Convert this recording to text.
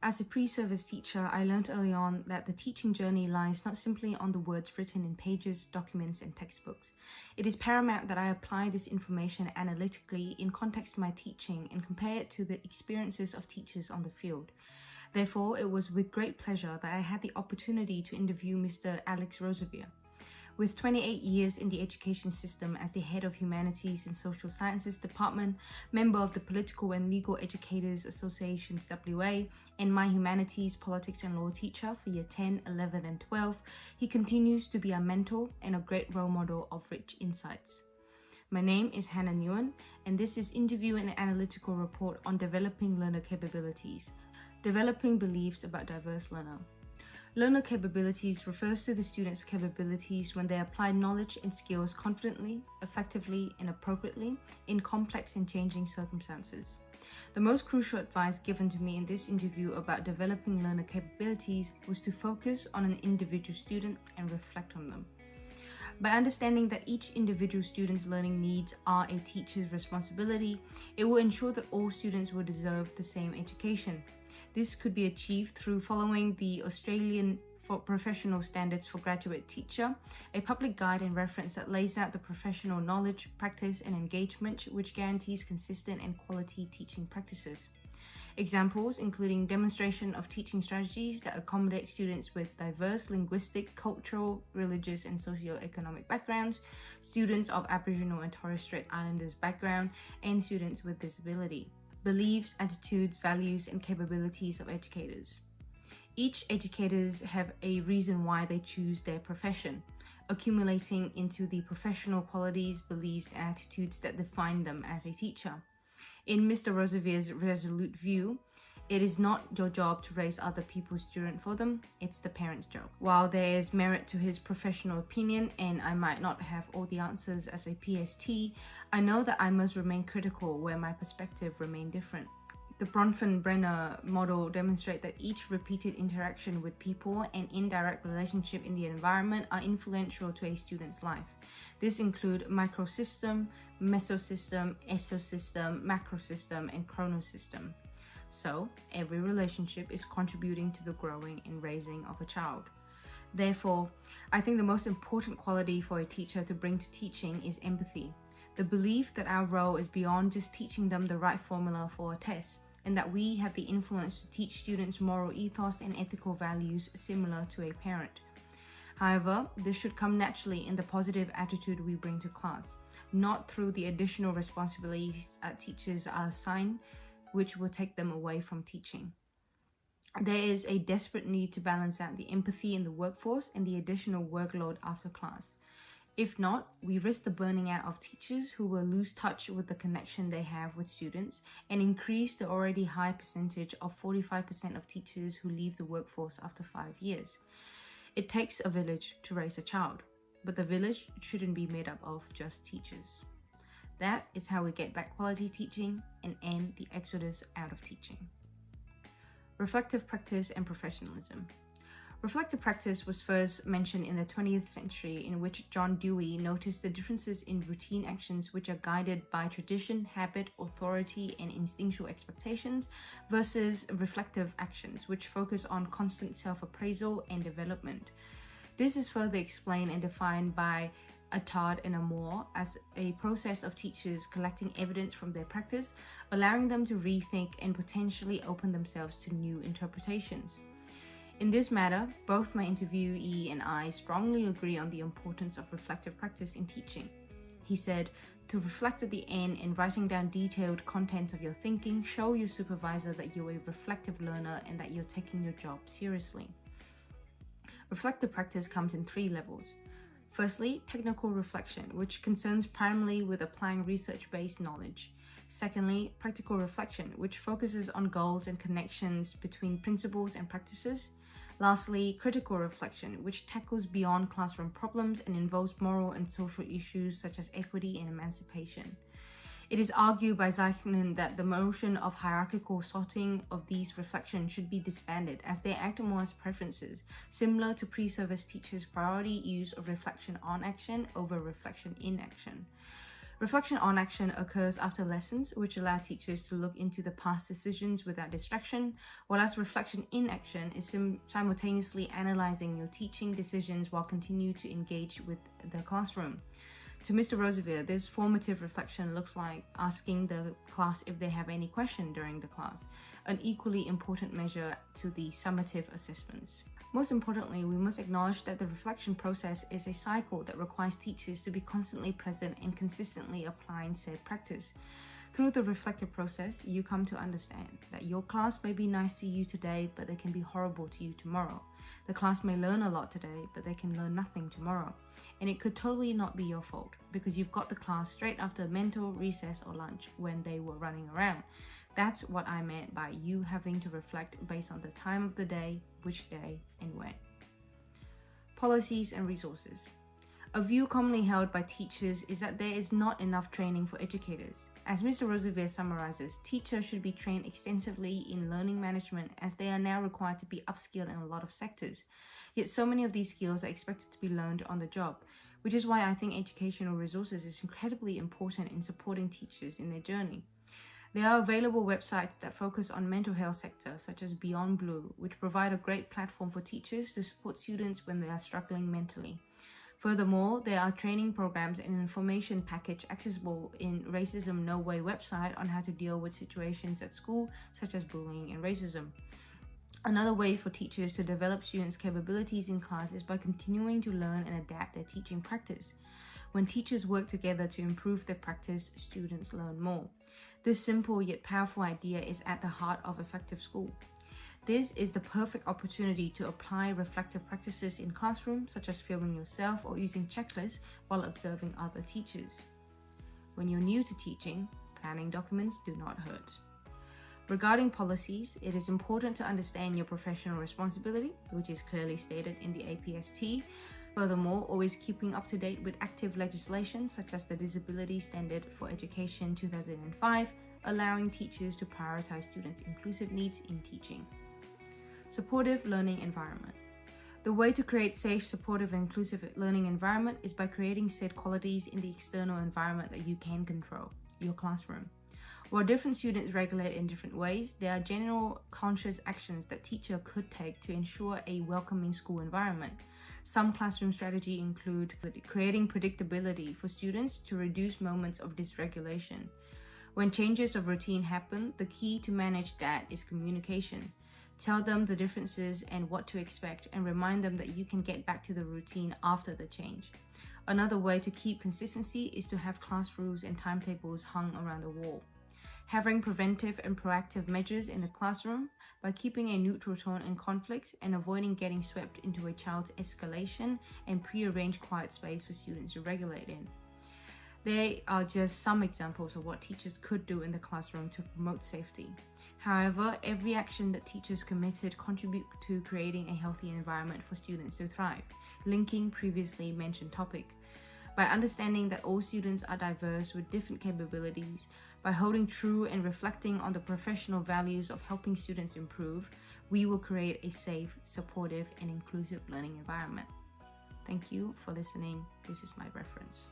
As a pre-service teacher, I learned early on that the teaching journey lies not simply on the words written in pages, documents, and textbooks. It is paramount that I apply this information analytically in context to my teaching and compare it to the experiences of teachers on the field. Therefore, it was with great pleasure that I had the opportunity to interview Mr. Alex Rosie. With 28 years in the education system as the head of Humanities and Social Sciences Department, member of the Political and Legal Educators Association's WA, and my Humanities, Politics and Law teacher for year 10, 11 and 12, he continues to be a mentor and a great role model of rich insights. My name is Hannah Nguyen, and this is Interview and Analytical Report on Developing Learner Capabilities, Developing Beliefs about Diverse Learner. Learner capabilities refers to the student's capabilities when they apply knowledge and skills confidently, effectively, and appropriately in complex and changing circumstances. The most crucial advice given to me in this interview about developing learner capabilities was to focus on an individual student and reflect on them. By understanding that each individual student's learning needs are a teacher's responsibility, it will ensure that all students will deserve the same education. This could be achieved through following the Australian Professional Standards for Graduate Teacher, a public guide and reference that lays out the professional knowledge, practice, and engagement which guarantees consistent and quality teaching practices. Examples including demonstration of teaching strategies that accommodate students with diverse linguistic, cultural, religious, and socio-economic backgrounds, students of Aboriginal and Torres Strait Islanders background, and students with disability. Beliefs, attitudes, values, and capabilities of educators. Each educators have a reason why they choose their profession, accumulating into the professional qualities, beliefs, and attitudes that define them as a teacher. In Mr. Rosevier's resolute view, it is not your job to raise other people's children for them, it's the parent's job. While there is merit to his professional opinion, and I might not have all the answers as a PST, I know that I must remain critical where my perspective remain different. The Bronfen-Brenner model demonstrates that each repeated interaction with people and indirect relationship in the environment are influential to a student's life. This include microsystem, mesosystem, exosystem, macrosystem, and chronosystem. So, every relationship is contributing to the growing and raising of a child. Therefore, I think the most important quality for a teacher to bring to teaching is empathy. The belief that our role is beyond just teaching them the right formula for a test, and that we have the influence to teach students moral ethos and ethical values similar to a parent. However, this should come naturally in the positive attitude we bring to class, not through the additional responsibilities teachers are assigned, which will take them away from teaching. There is a desperate need to balance out the empathy in the workforce and the additional workload after class. If not, we risk the burning out of teachers who will lose touch with the connection they have with students and increase the already high percentage of 45% of teachers who leave the workforce after 5 years. It takes a village to raise a child, but the village shouldn't be made up of just teachers. That is how we get back quality teaching and end the exodus out of teaching. Reflective practice and professionalism. Reflective practice was first mentioned in the 20th century, in which John Dewey noticed the differences in routine actions which are guided by tradition, habit, authority, and instinctual expectations versus reflective actions which focus on constant self-appraisal and development. This is further explained and defined by Attard and Amour as a process of teachers collecting evidence from their practice, allowing them to rethink and potentially open themselves to new interpretations. In this matter, both my interviewee and I strongly agree on the importance of reflective practice in teaching. He said, to reflect at the end and writing down detailed content of your thinking, show your supervisor that you're a reflective learner and that you're taking your job seriously. Reflective practice comes in 3 levels. Firstly, technical reflection, which concerns primarily with applying research-based knowledge. Secondly, practical reflection, which focuses on goals and connections between principles and practices. Lastly, critical reflection, which tackles beyond classroom problems and involves moral and social issues such as equity and emancipation. It is argued by Zeichmann that the notion of hierarchical sorting of these reflections should be disbanded, as they act more as preferences, similar to pre-service teachers' priority use of reflection on action over reflection in action. Reflection on action occurs after lessons, which allow teachers to look into the past decisions without distraction, whereas reflection in action is simultaneously analyzing your teaching decisions while continue to engage with the classroom. To Mr. Rosie, this formative reflection looks like asking the class if they have any question during the class, an equally important measure to the summative assessments. Most importantly, we must acknowledge that the reflection process is a cycle that requires teachers to be constantly present and consistently applying said practice. Through the reflective process, you come to understand that your class may be nice to you today, but they can be horrible to you tomorrow. The class may learn a lot today, but they can learn nothing tomorrow. And it could totally not be your fault, because you've got the class straight after mental recess or lunch when they were running around. That's what I meant by you having to reflect based on the time of the day, which day, and when. Policies and resources. A view commonly held by teachers is that there is not enough training for educators. As Mr. Rosie summarizes, teachers should be trained extensively in learning management as they are now required to be upskilled in a lot of sectors. Yet so many of these skills are expected to be learned on the job, which is why I think educational resources is incredibly important in supporting teachers in their journey. There are available websites that focus on mental health sector, such as Beyond Blue, which provide a great platform for teachers to support students when they are struggling mentally. Furthermore, there are training programs and information package accessible in Racism No Way website on how to deal with situations at school, such as bullying and racism. Another way for teachers to develop students' capabilities in class is by continuing to learn and adapt their teaching practice. When teachers work together to improve their practice, students learn more. This simple yet powerful idea is at the heart of effective school. This is the perfect opportunity to apply reflective practices in classrooms, such as filming yourself or using checklists while observing other teachers. When you're new to teaching, planning documents do not hurt. Regarding policies, it is important to understand your professional responsibility, which is clearly stated in the APST. Furthermore, always keeping up to date with active legislation such as the Disability Standard for Education 2005, allowing teachers to prioritize students' inclusive needs in teaching. Supportive learning environment. The way to create safe, supportive, and inclusive learning environment is by creating said qualities in the external environment that you can control, your classroom. While different students regulate in different ways, there are general conscious actions that teacher could take to ensure a welcoming school environment. Some classroom strategies include creating predictability for students to reduce moments of dysregulation. When changes of routine happen, the key to manage that is communication. Tell them the differences and what to expect, and remind them that you can get back to the routine after the change. Another way to keep consistency is to have class rules and timetables hung around the wall. Having preventive and proactive measures in the classroom by keeping a neutral tone in conflicts and avoiding getting swept into a child's escalation and pre-arranged quiet space for students to regulate in. They are just some examples of what teachers could do in the classroom to promote safety. However, every action that teachers committed contribute to creating a healthy environment for students to thrive, linking previously mentioned topic. By understanding that all students are diverse with different capabilities, by holding true and reflecting on the professional values of helping students improve, we will create a safe, supportive, and inclusive learning environment. Thank you for listening. This is my reference.